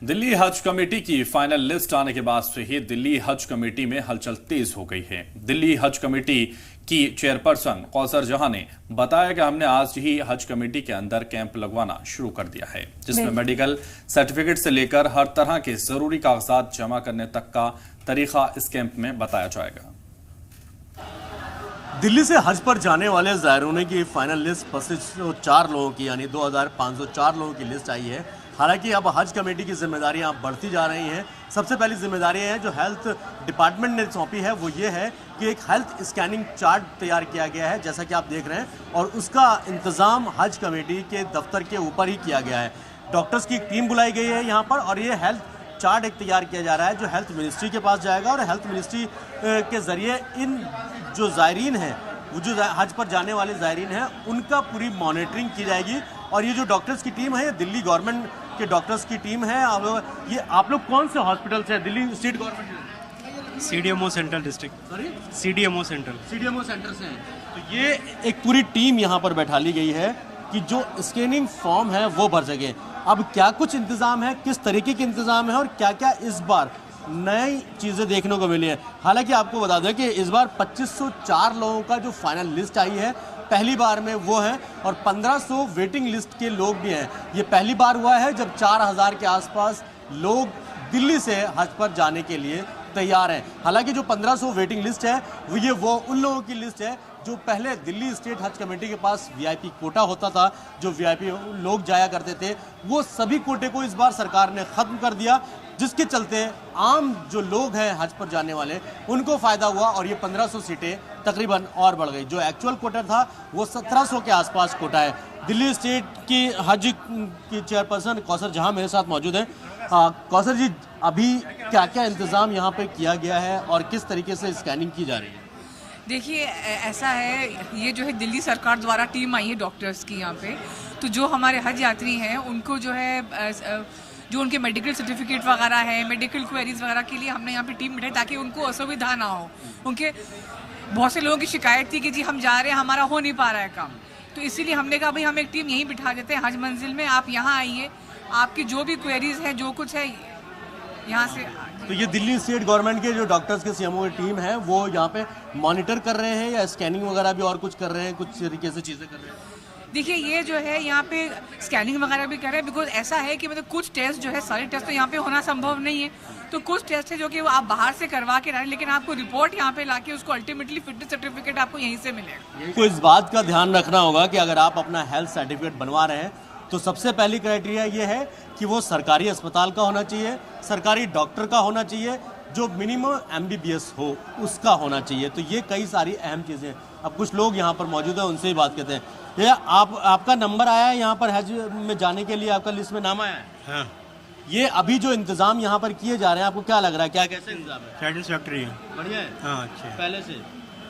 दिल्ली हज कमेटी की final list आने के बाद से ही दिल्ली हज कमेटी में हलचल तेज हो गई है। दिल्ली हज कमेटी की चेयरपर्सन कौसर जहां ने बताया कि हमने आज ही हज कमेटी के अंदर कैंप लगवाना शुरू कर दिया है, जिसमें मेडिकल सर्टिफिकेट से लेकर हर तरह के जरूरी कागजात जमा करने तक का तरीका इस कैंप में बताया जाएगा। दिल्ली से हज पर जाने वाले ज़ायरीन की फाइनल लिस्ट 2504 लोगों की यानी 2504 लोगों की लिस्ट आई है। हालांकि अब हज कमेटी की जिम्मेदारियां बढ़ती जा रही हैं। सबसे पहली जिम्मेदारी है जो हेल्थ डिपार्टमेंट ने सौंपी है वो ये है कि एक हेल्थ स्कैनिंग चार्ट तैयार किया गया है, जैसा कि आप देख रहे हैं, और उसका इंतज़ाम हज कमेटी के दफ्तर के ऊपर ही किया गया है। डॉक्टर्स की एक टीम बुलाई गई है यहाँ पर और ये हेल्थ चार्ट एक तैयार किया जा रहा है जो हेल्थ मिनिस्ट्री के पास जाएगा और हेल्थ मिनिस्ट्री के ज़रिए इन जो ज़ायरीन हैं, वो जो हज पर जाने वाले ज़ायरीन हैं, उनका पूरी मॉनिटरिंग की जाएगी। और ये जो डॉक्टर्स की टीम है, ये दिल्ली गवर्नमेंट के डॉक्टर्स की टीम है। अब ये आप लोग कौन से हॉस्पिटल से हैं? Delhi state government CDMO central district. Sorry, CDMO central centre से हैं। तो ये एक पूरी टीम यहाँ पर बैठा ली गई है कि जो स्कैनिंग फॉर्म है वो भर सके। अब क्या कुछ इंतज़ाम है, किस तरीके के इंतज़ाम है और क्या क्या इस बार नई चीज़ें देखने को मिली है। हालांकि आपको बता दें कि इस बार 2504 लोगों का जो फाइनल लिस्ट आई है पहली बार में वो है, और 1500 वेटिंग लिस्ट के लोग भी हैं। ये पहली बार हुआ है जब 4000 के आसपास लोग दिल्ली से हज पर जाने के लिए तैयार हैं। हालांकि जो 1500 वेटिंग लिस्ट है वो उन लोगों की लिस्ट है जो पहले दिल्ली स्टेट हज कमेटी के पास VIP कोटा होता था, जो VIP लोग जाया करते थे, वो सभी कोटे को इस बार सरकार ने ख़त्म कर दिया, जिसके चलते आम जो लोग हैं हज पर जाने वाले उनको फ़ायदा हुआ और ये 1500 सीटें तकरीबन और बढ़ गई। जो एक्चुअल कोटा था वो 1700 के आसपास कोटा है। दिल्ली स्टेट की हज की चेयरपर्सन कौसर जहां मेरे साथ मौजूद हैं। कौसर जी, अभी क्या क्या इंतज़ाम यहाँ पे किया गया है और किस तरीके से स्कैनिंग की जा रही है? देखिए, ऐसा है, ये जो है दिल्ली सरकार द्वारा टीम आई है डॉक्टर्स की यहाँ पे। तो जो हमारे हज यात्री हैं उनको जो है जो उनके मेडिकल सर्टिफिकेट वगैरह है, मेडिकल क्वेरीज वगैरह के लिए हमने यहाँ पे टीम बिठाई ताकि उनको असुविधा ना हो। उनके बहुत से लोगों की शिकायत थी कि जी हम जा रहे हैं, हमारा हो नहीं पा रहा है काम, तो इसीलिए हमने कहा भाई हम एक टीम यहीं बिठा देते हैं हज मंजिल में, आप यहाँ आइए, आपकी जो भी क्वेरीज हैं, जो कुछ है यहाँ से। तो ये दिल्ली स्टेट गवर्नमेंट के जो डॉक्टर्स के CMO की टीम है वो यहाँ पे मॉनिटर कर रहे हैं या स्कैनिंग वगैरह भी और कुछ कर रहे हैं, कुछ तरीके से चीज़ें कर रहे हैं? देखिए, ये जो है यहाँ पे स्कैनिंग वगैरह भी कर रहे हैं, बिकॉज ऐसा है कि मतलब कुछ टेस्ट जो है, सारे टेस्ट तो यहाँ पे होना संभव नहीं है, तो कुछ टेस्ट है जो कि आप बाहर से करवा के रहे, लेकिन आपको रिपोर्ट यहाँ पे लाके उसको अल्टीमेटली फिटनेस सर्टिफिकेट आपको यहीं से मिलेगा। तो इस बात का ध्यान रखना होगा कि अगर आप अपना हेल्थ सर्टिफिकेट बनवा रहे हैं तो सबसे पहली क्राइटेरिया ये है कि वो सरकारी अस्पताल का होना चाहिए, सरकारी डॉक्टर का होना चाहिए, जो मिनिमम MBBS हो उसका होना चाहिए। तो ये कई सारी अहम चीज़ें हैं। अब कुछ लोग यहाँ पर मौजूद हैं, उनसे ही बात करते हैं। ये आपका नंबर आया है यहाँ पर हज में जाने के लिए, आपका लिस्ट में नाम आया है? हाँ। ये अभी जो इंतज़ाम यहाँ पर किए जा रहे हैं, आपको क्या लग रहा है, क्या कैसे इंतज़ाम है? सेटिस्फैक्ट्री है। बढ़िया है। हाँ, अच्छा है। पहले से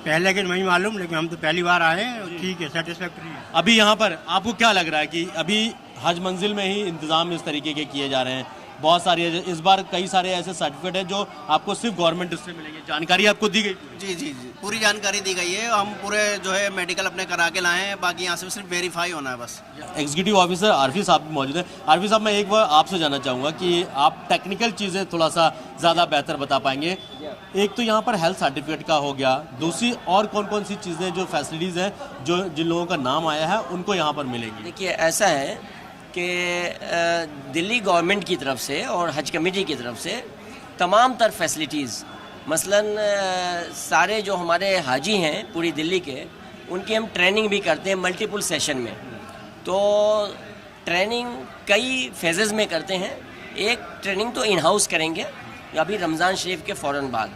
पहले के नहीं मालूम, लेकिन हम तो पहली बार आए हैं, ठीक है, सेटिस्फैक्ट्री है। अभी यहाँ पर आपको क्या लग रहा है कि अभी हज मंजिल में ही इंतज़ाम इस तरीके के किए जा रहे हैं? बहुत सारी इस बार कई सारे ऐसे सर्टिफिकेट हैं जो आपको सिर्फ गवर्नमेंट उससे मिलेंगे, जानकारी आपको दी गई? जी जी जी, पूरी जानकारी दी गई है। हम पूरे जो है मेडिकल अपने करा के लाए हैं, बाकी यहाँ से सिर्फ वेरीफाई होना है बस। एग्जीक्यूटिव ऑफिसर आरफी साहब भी मौजूद हैं। आरफी साहब, मैं एक बार आपसे जानना चाहूँगा कि आप टेक्निकल चीज़ें थोड़ा सा ज़्यादा बेहतर बता पाएंगे। एक तो यहाँ पर हेल्थ सर्टिफिकेट का हो गया, दूसरी और कौन कौन सी चीज़ें जो फैसिलिटीज़ हैं जो जिन लोगों का नाम आया है उनको यहाँ पर मिलेंगी? देखिए, ऐसा है कि दिल्ली गवर्नमेंट की तरफ से और हज कमेटी की तरफ से तमाम तर फैसिलिटीज़, मसलन सारे जो हमारे हाजी हैं पूरी दिल्ली के, उनकी हम ट्रेनिंग भी करते हैं मल्टीपल सेशन में। तो ट्रेनिंग कई फेजेस में करते हैं। एक ट्रेनिंग तो इन हाउस करेंगे अभी रमज़ान शरीफ के फ़ौरन बाद,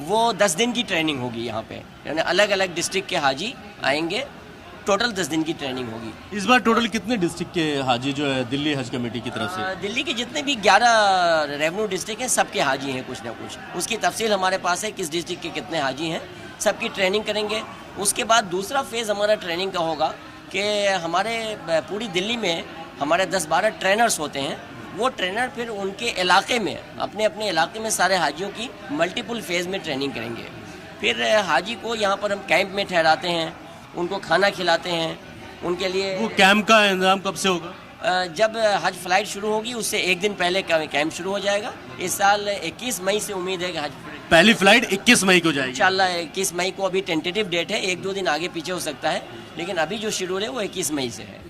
वो 10 दिन की ट्रेनिंग होगी यहाँ पे, यानी अलग अलग डिस्ट्रिक्ट के हाजी आएंगे, टोटल 10 दिन की ट्रेनिंग होगी। इस बार टोटल कितने डिस्ट्रिक्ट के हाजी जो है दिल्ली हज कमेटी की तरफ से? दिल्ली के जितने भी 11 रेवेन्यू डिस्ट्रिक्ट हैं, सबके हाजी हैं कुछ ना कुछ। उसकी तफसील हमारे पास है, किस डिस्ट्रिक्ट के कितने हाजी हैं, सबकी ट्रेनिंग करेंगे। उसके बाद दूसरा फेज़ हमारा ट्रेनिंग का होगा कि हमारे पूरी दिल्ली में हमारे 10-12 ट्रेनर्स होते हैं। वो ट्रेनर फिर उनके इलाके में, अपने अपने इलाके में सारे हाजियों की मल्टीपल फेज़ में ट्रेनिंग करेंगे। फिर हाजी को यहाँ पर हम कैंप में ठहराते हैं, उनको खाना खिलाते हैं, उनके लिए। वो कैंप का इंतजाम कब से होगा? जब हज फ्लाइट शुरू होगी उससे एक दिन पहले कैंप शुरू हो जाएगा। इस साल 21 मई से उम्मीद है कि हज पहली फ्लाइट 21 मई को जाएगी इंशाल्लाह। 21 मई को अभी टेंटेटिव डेट है, 1-2 दिन आगे पीछे हो सकता है, लेकिन अभी जो शेड्यूल है वो 21 मई से है।